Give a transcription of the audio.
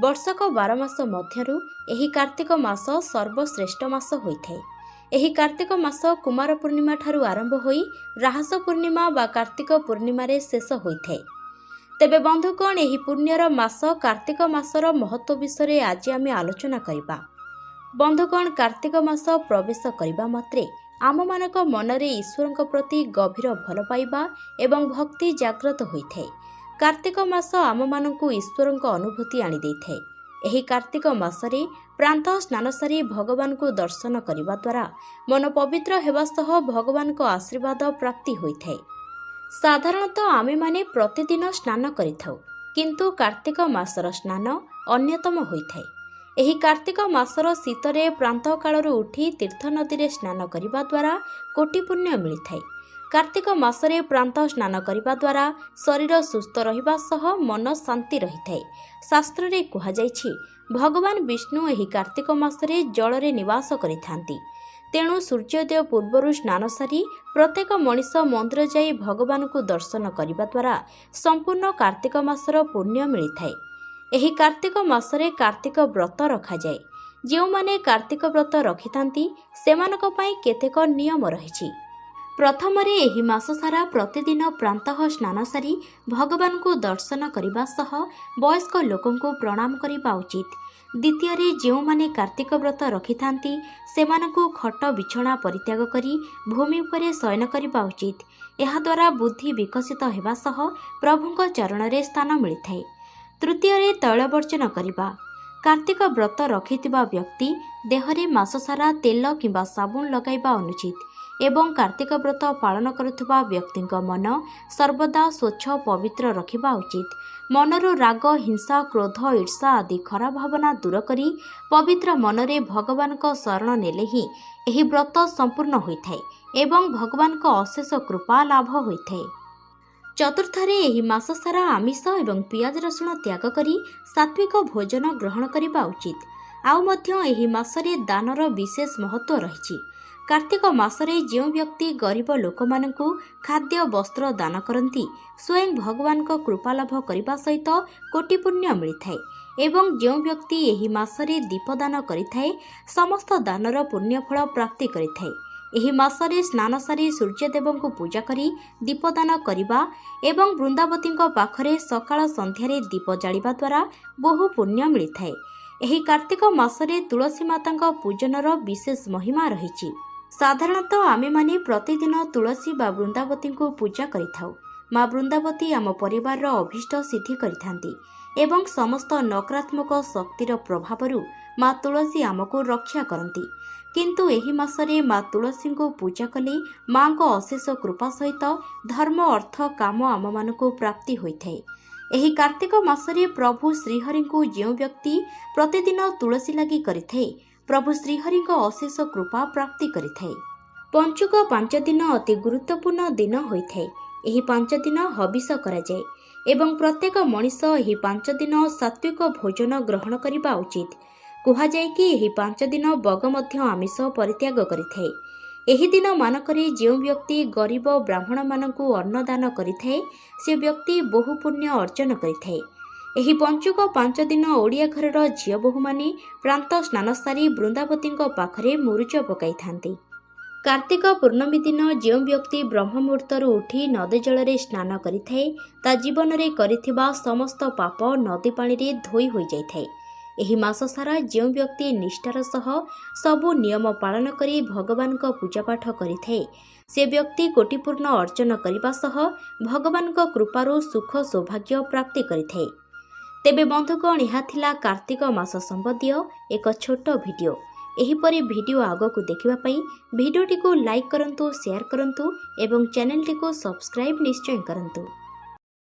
वर्षक 12 मास मध्यरु एही कार्तिक मास सर्वश्रेष्ठ मास होइथाय। एही कार्तिक मास कुमार पूर्णिमा ठारू आरंभ होई राहस पूर्णिमा बा कार्तिक पूर्णिमा रे शेष होइथाय। तेबे बंधुगण एही पुण्यर मास कार्तिक मासर महत्व विषय आज आमे आलोचना करिबा। बंधुगण कार्तिक मास प्रवेश करिबा मात्रे आम मानक मनरे ईश्वरଙ୍କ प्रति गभीर भल पाइबा एवं भक्ति जागृत होइथाय। कार्तिक मास आम मानकु ईश्वरଙ୍କ अनुभूति आनी देइथाय। एही कार्तिक मासरे प्रातः स्नान सारी भगवान को दर्शन करिबा द्वारा मन पवित्र हेबा सह भगवान को आशीर्वाद प्राप्ति होइथाय। साधारणतः आमे माने प्रतिदिन स्नान करिथाउ, किंतु कार्तिक मासर स्नान अन्यतम होइथाय। एही कार्तिक मासर शीतरे प्रातः कालरू उठी तीर्थ नदी रे स्नान करिबा द्वारा कोटि पुण्य मिलिथाय। कार्तिक मासरे प्रातः स्नान करिबा द्वारा शरीर सुस्थ रहिबा सह मन शांति रहिथाय। शास्त्र रे कुहा जायछि भगवान विष्णु एही कार्तिक मासरे जल रे निवास करिथांती। तेणु सूर्योदय पूर्वरु स्नान सारी प्रत्येक मनीष मंदिर जाई भगवान को दर्शन करिबा द्वारा संपूर्ण कार्तिक मासर पुण्य मिलिथाय। एही कार्तिक मासरे कार्तिक व्रत रखा जाए। जो माने कार्तिक व्रत रखिथांती सेमानक पई केतेक नियम रहिछि। प्रथमरे एही मास सारा प्रतिदिन प्रातः स्नान सारी भगवान को दर्शन करिबा सह वयस्क लोकंको प्रणाम करिबा उचित। द्वितीय जो माने कार्तिक व्रत रखिथांती सेमानकु खट बिछଣା परित्याग करी भूमि उपरे शयन करिबा उचित। एहा द्वारा बुद्धि विकसित हेबा सह प्रभुଙ୍କ चरण रे स्थान मिलिथाय। तृतीय तैल वर्जन करिबा। कार्तिक व्रत रखिथिबा व्यक्ति देहरे मास सारा तेल किंबा साबुन लगाइबा अनुचित एवं कार्तिक व्रत पालन करुथिबा व्यक्तिଙ୍କ मन सर्वदा स्वच्छ पवित्र रखिबा उचित। मनरो राग हिंसा क्रोध ईर्षा आदि खराब भावना दूर करी पवित्र मनरे भगवान को शरण नेले ही एही व्रत संपूर्ण होइथाय एवं भगवान को अशेष कृपा लाभ होइथाय। चतुर्थरे एही मास सारा आमिष एवं पियाज रसुण त्याग करी सात्विक भोजन ग्रहण करिबा उचित। आउ मध्य एही मासरे दानर विशेष महत्व रहिछि। कार्तिक मासरे जो व्यक्ति गरीब लोकमानंकु खाद्य वस्त्र दान करती स्वयं भगवान को कृपा लाभ करने सहित कोटि पुण्य मिलिथाय। एवं जो व्यक्ति एही मासरे दीपदान करिथाय समस्त दानर पुण्य फल प्राप्ति करिथाय। एही मासरे स्नान सारी सूर्यदेव को पूजा करी दीपदान करिबा एवं वृंदावती पाखरे सकाळ संध्यारे दीप जालिबा द्वारा बहु पुण्य मिलिथाय। एही कार्तिक मासरे तुलसी मातांका पूजनर विशेष महिमा रहिछि। साधारणतः आमे माने प्रतिदिन तुलसी बा वृंदावती को पूजा करिथाउ। माँ वृंदावती आम परिवार अभीष्ट सिद्धि करिथांती एवं समस्त नकारात्मक शक्तिर प्रभावरु माँ तुलसी आमको रक्षा करती। किंतु एही मासरे माँ तुलसी को पूजा कले माँ को अशेष कृपा सहित धर्म अर्थ काम आम मानको प्राप्ति होइथाय। एही कार्तिक मासरे प्रभु श्रीहरि को जो व्यक्ति प्रतिदिन तुलसी लागि करिथाय प्रभु श्रीहरि को अशेष कृपा प्राप्ति करिथाय। पंचुक 5 दिन अति गुरुत्वपूर्ण दिन होइथाय। एही 5 दिन हविष करा जाय एवं प्रत्येक मनीष एही 5 दिन सात्विक भोजन ग्रहण करिबा उचित। कुहा जाय कि एही 5 दिन बग मध्य आमिष परित्याग करिथाय। एही दिन मानकरे जो व्यक्ति गरीब ब्राह्मण मानकु अन्नदान करिथाय से व्यक्ति बहु पुण्य अर्जन करिथाय। एही पंचुक 5 दिन ओडिया घरर झियो बहु माने प्रातः स्नान सारी वृंदावती पाखरे मुरुज पकाई थांती। कार्तिक पूर्णमी दिन जो व्यक्ति ब्रह्म मुहूर्तरू उठी नदी जल रे स्नान करिथाय ता जीवन रे करिथिबा समस्त पाप नदी पानी रे धोई होई जाइथाय। एही मास सारा जो व्यक्ति निष्ठार सह सबु नियम पालन करी भगवान को पूजा पाठ करिथाय से व्यक्ति कोटिपूर्ण अर्जन करिबा सह भगवान को कृपारु सुख सौभाग्य प्राप्ति करिथाय। तेबे बंधुगण यह थिला कार्तिक मास संबंधी एक छोट भिडियो। एहीपरि भिडियो आगकू देखिबा पई भिडियोटी को लाइक करंतु, शेयर करंतु एवं चैनल टी को सब्सक्राइब निश्चय करंतु।